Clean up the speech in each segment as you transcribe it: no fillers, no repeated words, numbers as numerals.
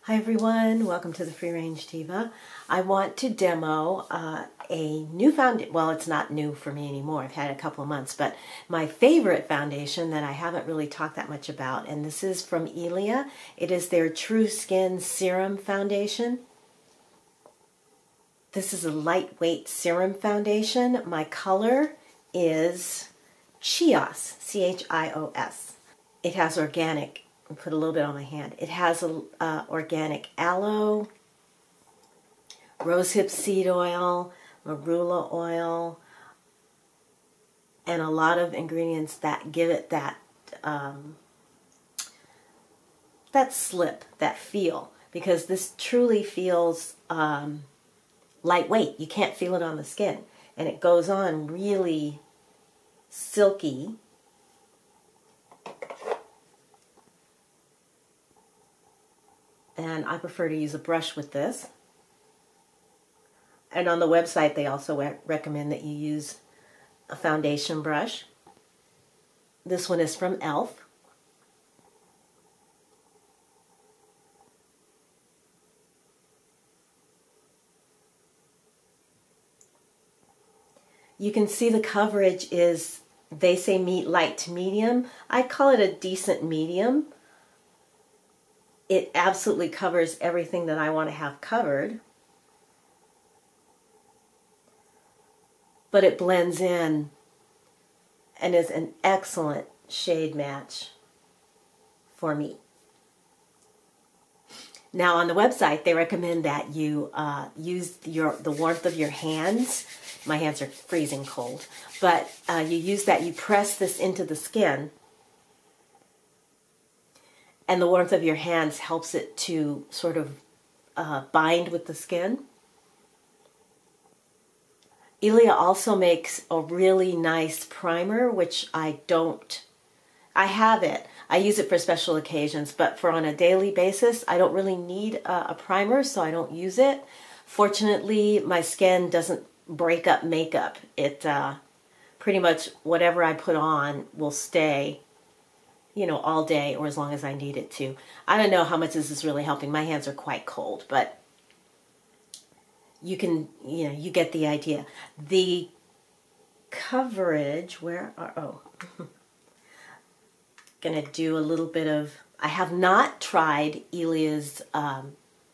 Hi everyone, welcome to the Free Range Diva. I want to demo a new foundation. Well, it's not new for me anymore. I've had it a couple of months, but my favorite foundation that I haven't really talked that much about, and this is from Ilia. It is their True Skin Serum Foundation. This is a lightweight serum foundation. My color is Chios, C-H-I-O-S. It has organic. I'll put a little bit on my hand. It has organic aloe, rosehip seed oil, marula oil, and a lot of ingredients that give it that that slip, that feel. Because this truly feels lightweight. You can't feel it on the skin, and it goes on really silky. And I prefer to use a brush with this. And on the website, they also recommend that you use a foundation brush. This one is from e.l.f. You can see the coverage is, they say light to medium. I call it a decent medium. It absolutely covers everything that I want to have covered. But it blends in and is an excellent shade match for me. Now on the website, they recommend that you use the warmth of your hands. My hands are freezing cold. But you use that, you press this into the skin, and the warmth of your hands helps it to sort of bind with the skin. Ilia also makes a really nice primer, which I have it. I use it for special occasions, but for on a daily basis, I don't really need a primer, so I don't use it. Fortunately, my skin doesn't break up makeup. It pretty much whatever I put on will stay, you know, all day or as long as I need it to. I don't know how much this is really helping. My hands are quite cold, but you can, you know, you get the idea. The coverage, gonna do a little bit of, I have not tried Ilia's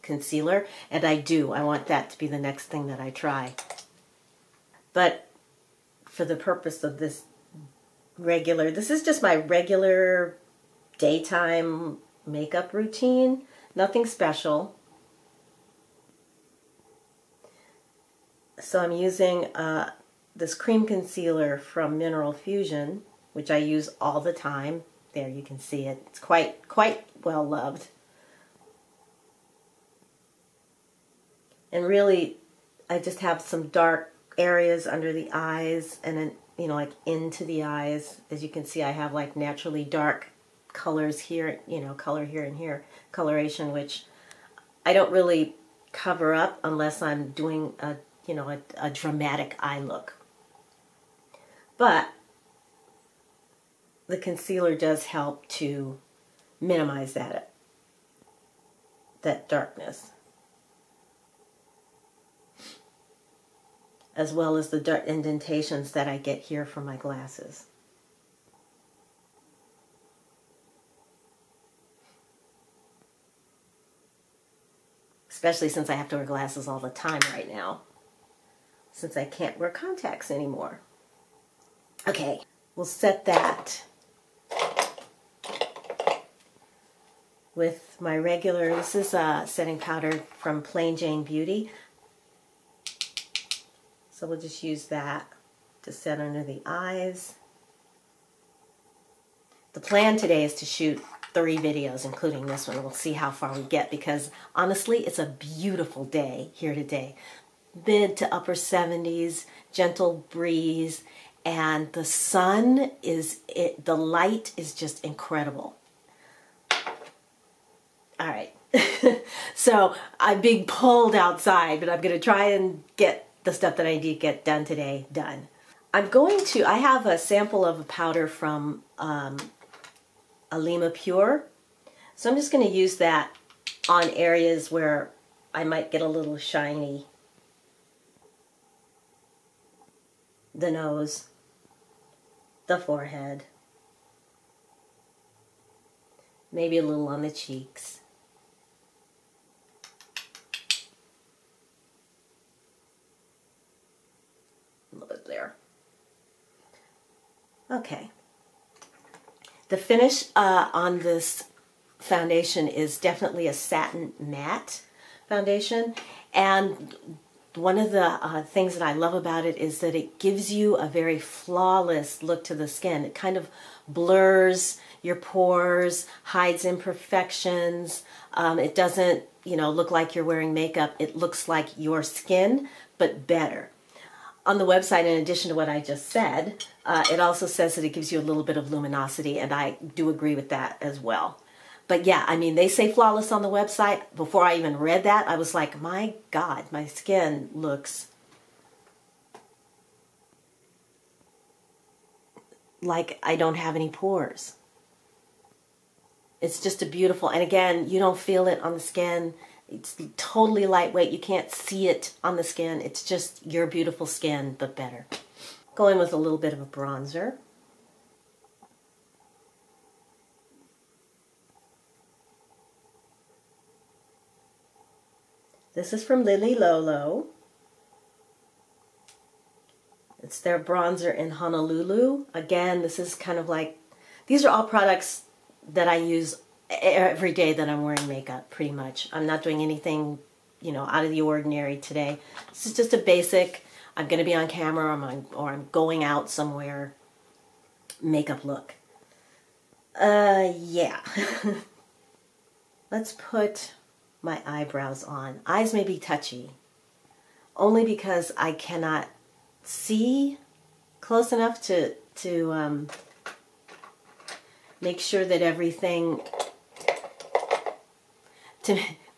concealer, and I want that to be the next thing that I try. But for the purpose of this this is just my regular daytime makeup routine, nothing special. So I'm using this cream concealer from Mineral Fusion, which I use all the time. There, you can see it. It's quite well loved. And really, I just have some dark areas under the eyes, and then, you know, like into the eyes. As you can see, I have like naturally dark colors here, you know, color here and here, coloration, which I don't really cover up unless I'm doing a, you know, a dramatic eye look. But the concealer does help to minimize that darkness, as well as the dark indentations that I get here from my glasses. Especially since I have to wear glasses all the time right now, since I can't wear contacts anymore. Okay, we'll set that with my regular, this is a setting powder from Plain Jane Beauty. So we'll just use that to set under the eyes. The plan today is to shoot 3 videos, including this one. We'll see how far we get, because honestly, it's a beautiful day here today. Mid to upper 70s, gentle breeze, and the sun the light is just incredible. All right, so I'm being pulled outside, but I'm going to try and get the stuff that I need to get done today done. I have a sample of a powder from Ilia Pure, so I'm just going to use that on areas where I might get a little shiny. The nose, the forehead, maybe a little on the cheeks. A little bit there. Okay. The finish on this foundation is definitely a satin matte foundation, and one of the things that I love about it is that it gives you a very flawless look to the skin. It kind of blurs your pores, hides imperfections. It doesn't, you know, look like you're wearing makeup. It looks like your skin, but better. On the website, in addition to what I just said, it also says that it gives you a little bit of luminosity, and I do agree with that as well. But yeah, I mean, they say flawless on the website. Before I even read that, I was like, my God, my skin looks like I don't have any pores. It's just a beautiful, and again, you don't feel it on the skin. It's totally lightweight. You can't see it on the skin. It's just your beautiful skin, but better. Going with a little bit of a bronzer. This is from Lily Lolo. It's their bronzer in Honolulu. Again, this is kind of like, these are all products that I use every day that I'm wearing makeup, pretty much. I'm not doing anything, you know, out of the ordinary today. This is just a basic, I'm going to be on camera or I'm going out somewhere makeup look. Yeah. Let's put my eyebrows on. Eyes may be touchy, only because I cannot see close enough to make sure that everything,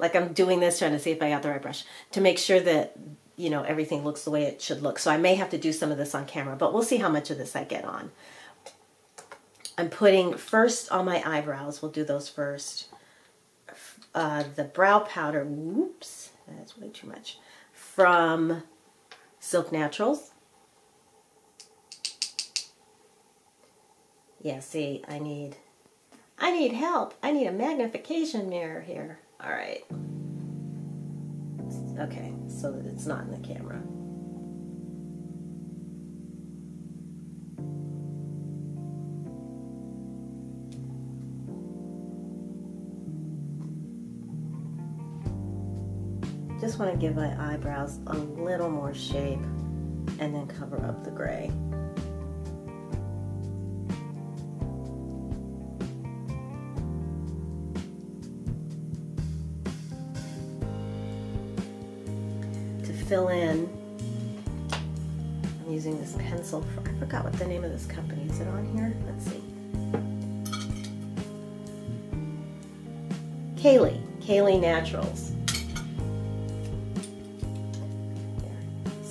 like I'm doing this, trying to see if I got the right brush, to make sure that, you know, everything looks the way it should look. So I may have to do some of this on camera, but we'll see how much of this I get on. I'm putting first on my eyebrows, we'll do those first. The brow powder, whoops, that's way too much, from Silk Naturals. Yeah, see, I need help. I need a magnification mirror here. All right. Okay, so that it's not in the camera. Just want to give my eyebrows a little more shape and then cover up the gray. To fill in, I'm using this pencil. I forgot what the name of this company is. Is it on here? Let's see. Kaylee Naturals.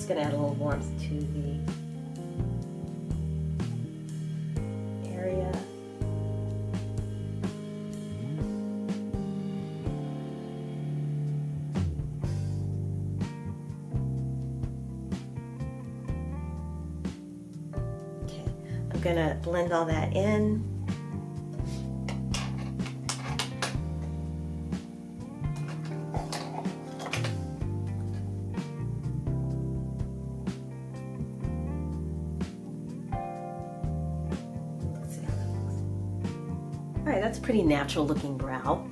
Going to add a little warmth to the area. Okay, I'm going to blend all that in. All right, that's a pretty natural looking brow.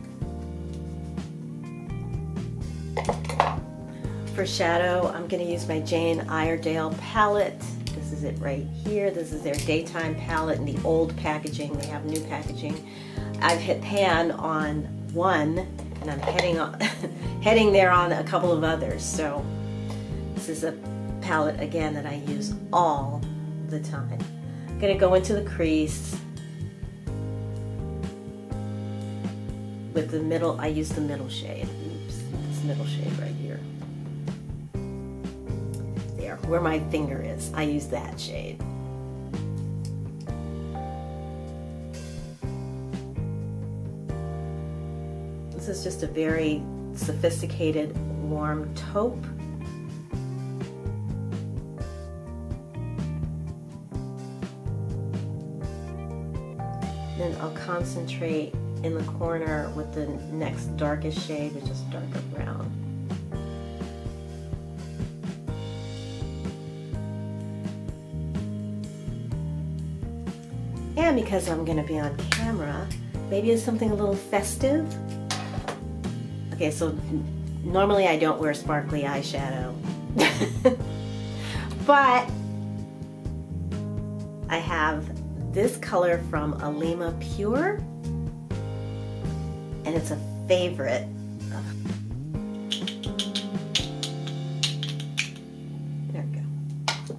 For shadow, I'm going to use my Jane Iredale palette. This is it right here. This is their daytime palette in the old packaging. They have new packaging. I've hit pan on one, and I'm heading there on a couple of others. So this is a palette, again, that I use all the time. I'm going to go into the crease. With the middle, I use the middle shade. Oops, this middle shade right here. There, where my finger is, I use that shade. This is just a very sophisticated warm taupe. Then I'll concentrate in the corner with the next darkest shade, which is darker brown. And because I'm going to be on camera, maybe it's something a little festive. Okay, so normally I don't wear sparkly eyeshadow, but I have this color from Ilia Pure, and it's a favorite. There we go.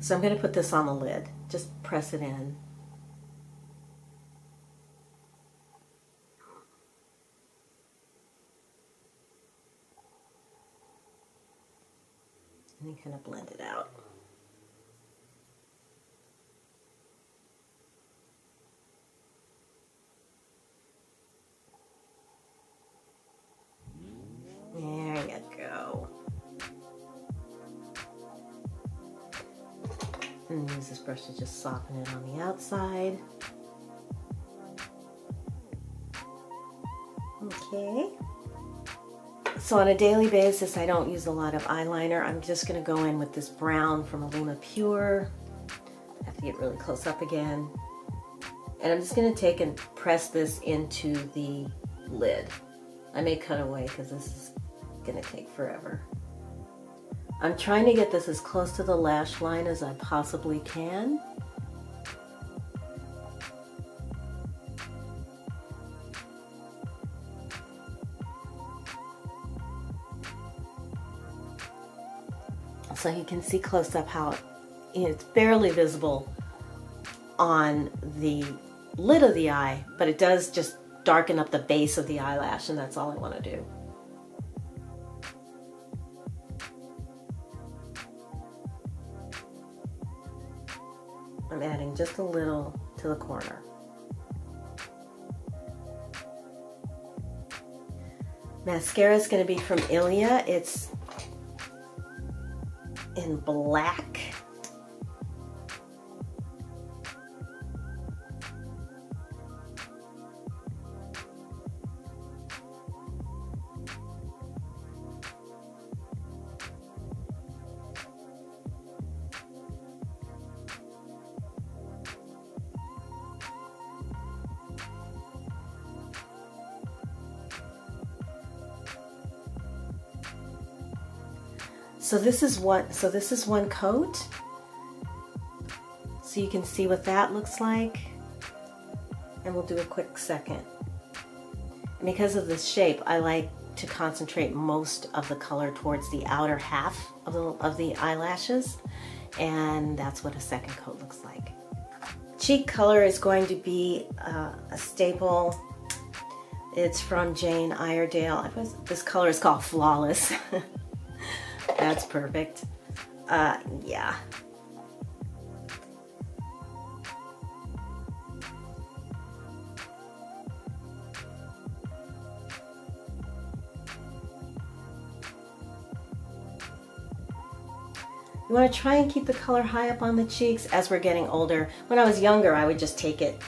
So I'm going to put this on the lid. Just press it in. And then kind of blend it out. There you go. And use this brush to just soften it on the outside. Okay. So on a daily basis, I don't use a lot of eyeliner. I'm just going to go in with this brown from Ilia Pure. I have to get really close up again. And I'm just going to take and press this into the lid. I may cut away because this is going to take forever. I'm trying to get this as close to the lash line as I possibly can. So you can see close up how it's barely visible on the lid of the eye, but it does just darken up the base of the eyelash, and that's all I want to do. I'm adding just a little to the corner. Mascara is going to be from Ilia. It's in black. So this is one coat. So you can see what that looks like. And we'll do a quick second. And because of this shape, I like to concentrate most of the color towards the outer half of the eyelashes. And that's what a second coat looks like. Cheek color is going to be a staple. It's from Jane Iredale. This color is called Flawless. That's perfect. Yeah. You want to try and keep the color high up on the cheeks as we're getting older. When I was younger, I would just take it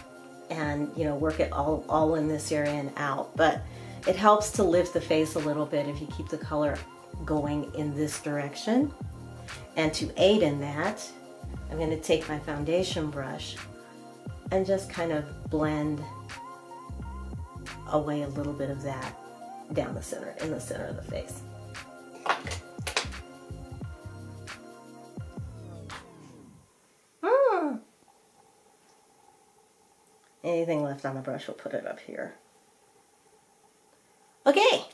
and, you know, work it all in this area and out. But it helps to lift the face a little bit if you keep the color going in this direction. And to aid in that, I'm going to take my foundation brush and just kind of blend away a little bit of that down the center, in the center of the face. Anything left on the brush, we'll put it up here. Okay.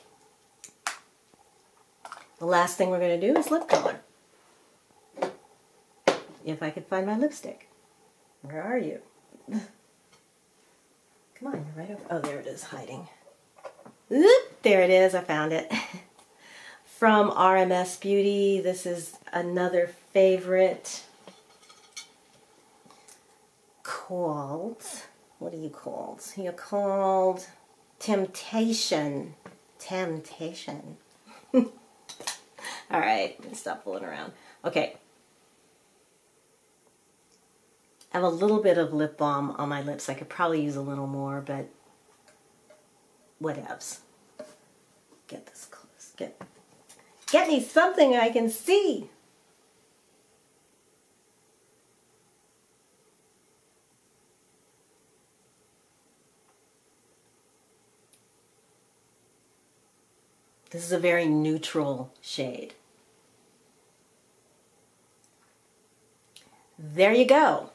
The last thing we're going to do is lip color. If I could find my lipstick. Where are you? Come on, you're right over. Oh, there it is, hiding. Oop, there it is, I found it. From RMS Beauty, this is another favorite called what are you called? You're called Temptation. Temptation. All right, I'm gonna stop fooling around. Okay. I have a little bit of lip balm on my lips. I could probably use a little more, but whatevs. Get this close. Get me something I can see. This is a very neutral shade. There you go.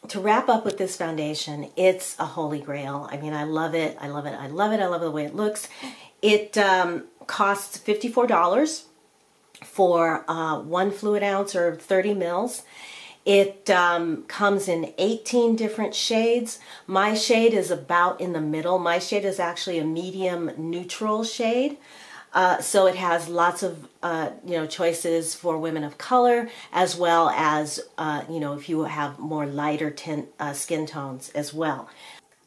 To wrap up with this foundation, it's a holy grail. I mean, I love it. I love it. I love it. I love the way it looks. It costs $54 for 1 fluid ounce or 30 mils. It comes in 18 different shades. My shade is about in the middle. My shade is actually a medium neutral shade. So it has lots of, choices for women of color, as well as, if you have more lighter skin tones as well.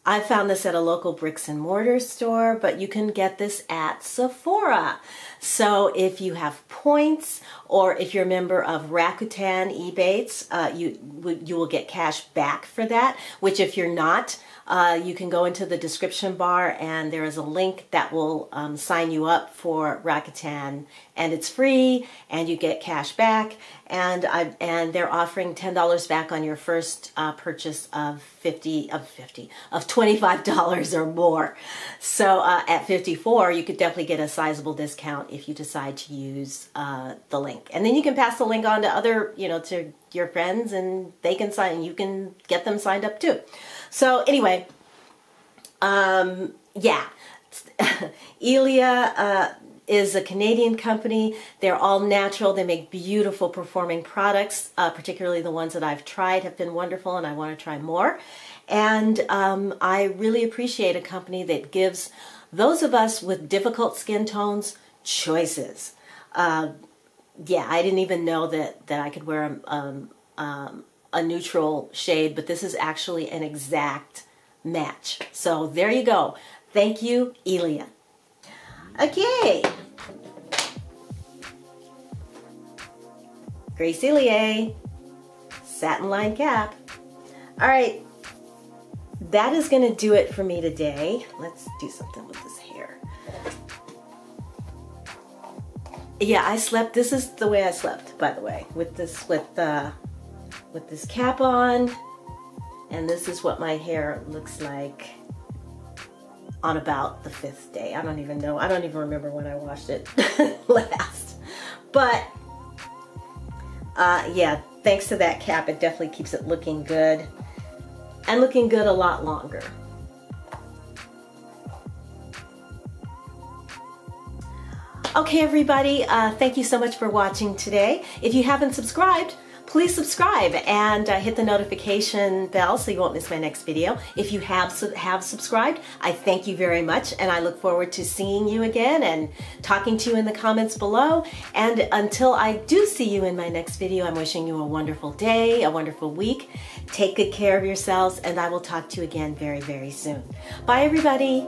I found this at a local bricks and mortar store, but you can get this at Sephora. So if you have points, or if you're a member of Rakuten Ebates, you will get cash back for that, which if you're not, you can go into the description bar and there is a link that will sign you up for Rakuten, and it's free and you get cash back, and they're offering $10 back on your first purchase of $25 or more. So at $54 you could definitely get a sizable discount if you decide to use the link, and then you can pass the link on to other to your friends, and they can sign, you can get them signed up too. So anyway, yeah, Ilia is a Canadian company. They're all natural. They make beautiful performing products, particularly the ones that I've tried have been wonderful, and I want to try more. And I really appreciate a company that gives those of us with difficult skin tones choices. Yeah, I didn't even know that I could wear a neutral shade, but this is actually an exact match. So there you go. Thank you, Ilia. Okay. Grace Ilia, satin line cap. All right, that is going to do it for me today. Let's do something with this hair. Yeah, I slept. This is the way I slept, by the way, with this cap on, and this is what my hair looks like on about the 5th day. I don't even know. I don't even remember when I washed it last. But yeah, thanks to that cap, it definitely keeps it looking good, and looking good a lot longer. Okay, everybody, thank you so much for watching today. If you haven't subscribed, please subscribe and hit the notification bell so you won't miss my next video. If you have subscribed, I thank you very much, and I look forward to seeing you again and talking to you in the comments below. And until I do see you in my next video, I'm wishing you a wonderful day, a wonderful week. Take good care of yourselves, and I will talk to you again very, very soon. Bye, everybody.